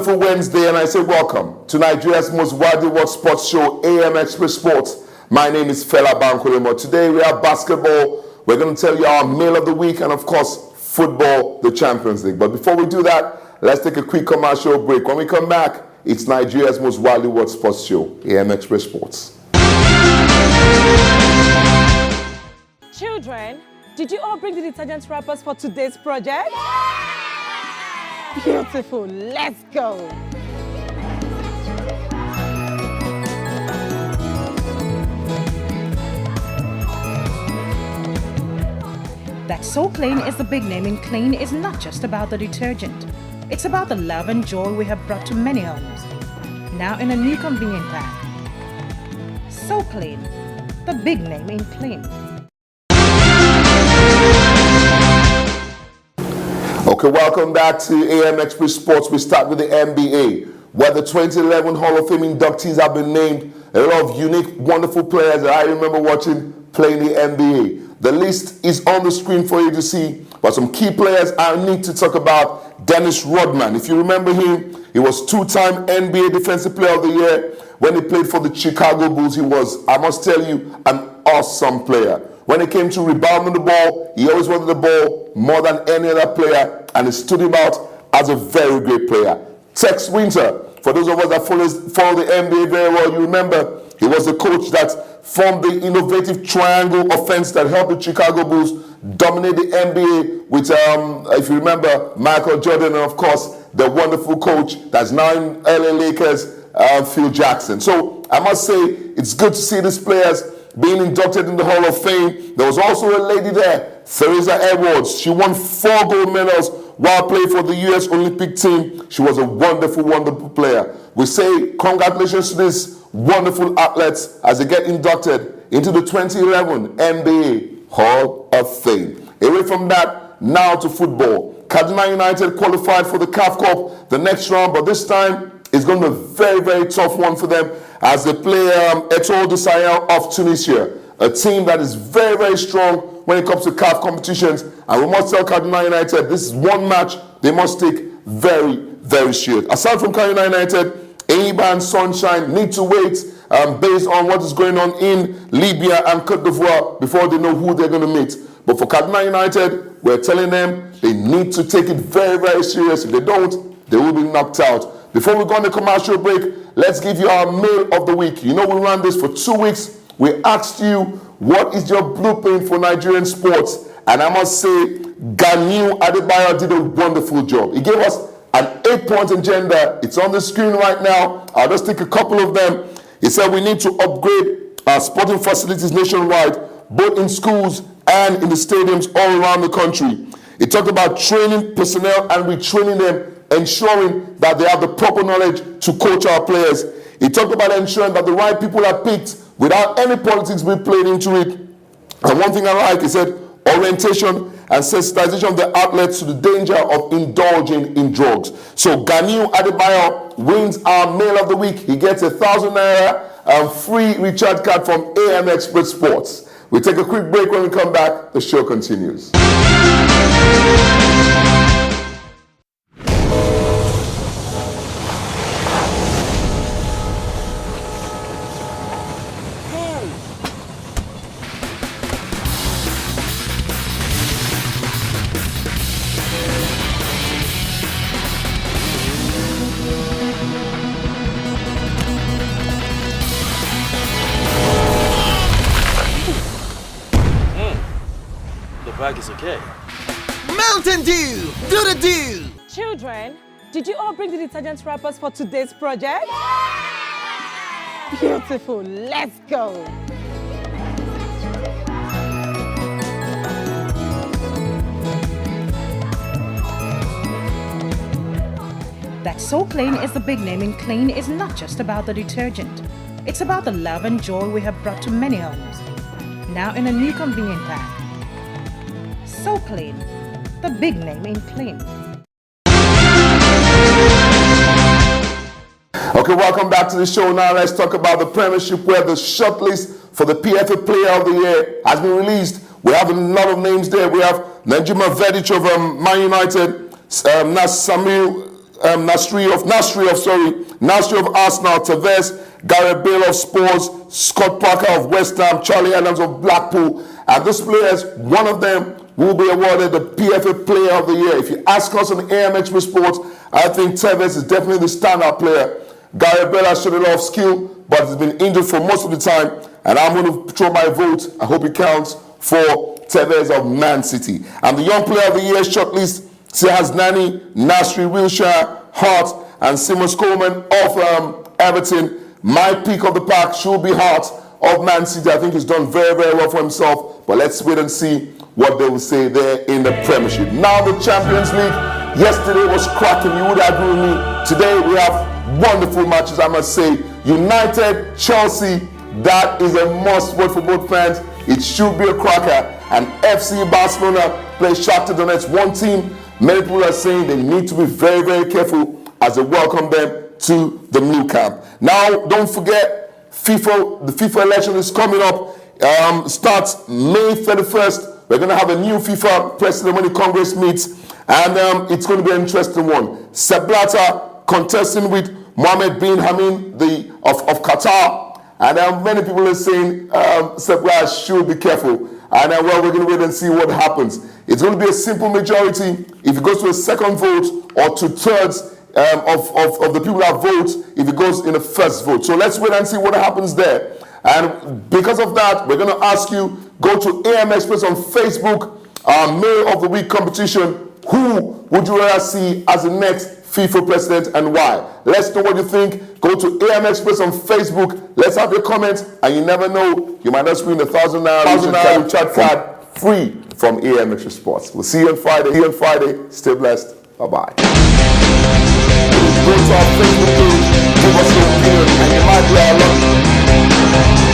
wonderful Wednesday, and I say welcome to Nigeria's most widely watched sports show, AM Express Sports. My name is Fela Bankulemo. Today we have basketball. We're going to tell you our meal of the week, and of course, football, the Champions League. But before we do that, let's take a quick commercial break. When we come back, it's Nigeria's most widely watched sports show, AM Express Sports. Children, did you all bring the detergent wrappers for today's project? Beautiful, let's go. That So Clean is the big name in clean is not just about the detergent. It's about the love and joy we have brought to many homes. Now in a new convenient pack. So Clean, the big name in clean. Okay, welcome back to AM Express Sports. We start with the NBA, where the 2011 Hall of Fame inductees have been named. A lot of unique, wonderful players that I remember watching playing the NBA. The list is on the screen for you to see, but some key players I need to talk about. Dennis Rodman, if you remember him, he was two-time NBA Defensive Player of the Year. When he played for the Chicago Bulls, he was, I must tell you, an awesome player. When it came to rebounding the ball, he always wanted the ball more than any other player, and he stood him out as a very great player. Tex Winter, for those of us that follow the NBA very well, you remember he was the coach that formed the innovative triangle offense that helped the Chicago Bulls dominate the NBA with, if you remember, Michael Jordan, and of course, the wonderful coach that's now in LA Lakers, Phil Jackson. So I must say, it's good to see these players being inducted in the Hall of Fame. There was also a lady there, Theresa Edwards. She won 4 gold medals while playing for the U.S. Olympic team. She was a wonderful, wonderful player. We say congratulations to these wonderful athletes as they get inducted into the 2011 NBA Hall of Fame. Away from that, now to football. Kaduna United qualified for the CAF Cup the next round, but this time it's going to be a very, very tough one for them as they play Etoile du Sahel of Tunisia, a team that is very, very strong when it comes to CAF competitions. And we must tell Kaduna United, this is one match they must take very, very serious. Aside from Kaduna United, Enyimba and Sunshine need to wait based on what is going on in Libya and Cote d'Ivoire before they know who they're going to meet. But for Kaduna United, we're telling them they need to take it very, very serious. If they don't, they will be knocked out. Before we go on the commercial break, let's give you our meal of the week. You know we ran this for 2 weeks. We asked you, what is your blueprint for Nigerian sports? And I must say, Ganiu Adebayo did a wonderful job. He gave us an 8-point agenda. It's on the screen right now. I'll just take a couple of them. He said we need to upgrade our sporting facilities nationwide, both in schools and in the stadiums all around the country. He talked about training personnel and retraining them, ensuring that they have the proper knowledge to coach our players. He talked about ensuring that the right people are picked without any politics being played into it. And one thing I like, he said, orientation and sensitization of the athletes to the danger of indulging in drugs. So Ganiu Adebayo wins our meal of the week. He gets 1,000 naira free recharge card from AM Express Sports. We take a quick break. When we come back, the show continues. Bag is okay. Mountain Dew! Do the dew! Children, did you all bring the detergent wrappers for today's project? Beautiful, let's go. That So Clean is the big name in clean is not just about the detergent. It's about the love and joy we have brought to many homes. Now in a new convenient pack. So Clean, the big name in clean. Okay, welcome back to the show. Now let's talk about the Premiership, where the shortlist for the PFA Player of the Year has been released. We have a lot of names there. We have Nejima Verdic of Man United, Nas Samuel Nasri of Arsenal, Tevez, Gareth Bale of Spurs, Scott Parker of West Ham, Charlie Adams of Blackpool. And these players, one of them will be awarded the PFA Player of the Year. If you ask us on AMX Sports, I think Tevez is definitely the standout player. Gareth Bale has shown a lot of skill, but he's been injured for most of the time. And I'm going to throw my vote, I hope it counts, for Tevez of Man City. And the Young Player of the Year shortlist still has Nani, Nasri, Wilshere, Hart, and Seamus Coleman of Everton. My pick of the pack should be Hart of Man City. I think he's done very, very well for himself. But let's wait and see what they will say there in the Premiership. Now the Champions League. Yesterday was cracking. You would agree with me. Today we have wonderful matches, I must say. United, Chelsea. That is a must-watch for both fans. It should be a cracker. And FC Barcelona plays Shakhtar Donetsk. One team, many people are saying they need to be very, very careful as they welcome them to the new camp. Now, don't forget, the FIFA election is coming up. Starts May 31st. We're going to have a new FIFA President when the Congress meets. And it's going to be an interesting one. Sepp Blatter contesting with Mohammed bin Hamid of Qatar. And many people are saying Sepp Blatter should be careful. And well, we're going to wait and see what happens. It's going to be a simple majority. If it goes to a second vote or 2/3 of the people that vote, if it goes in the first vote. So let's wait and see what happens there. And because of that, we're going to ask you, go to AM Express on Facebook, Mayor of the Week competition. Who would you rather see as the next FIFA president and why? Let's know what you think. Go to AM Express on Facebook. Let's have your comments. And you never know, you might just win the $1,000 chat card free from AM Extra Sports. We'll see you on Friday. Stay blessed. Bye-bye. Go to our Facebook page. Give us your opinion. And you might be our luck.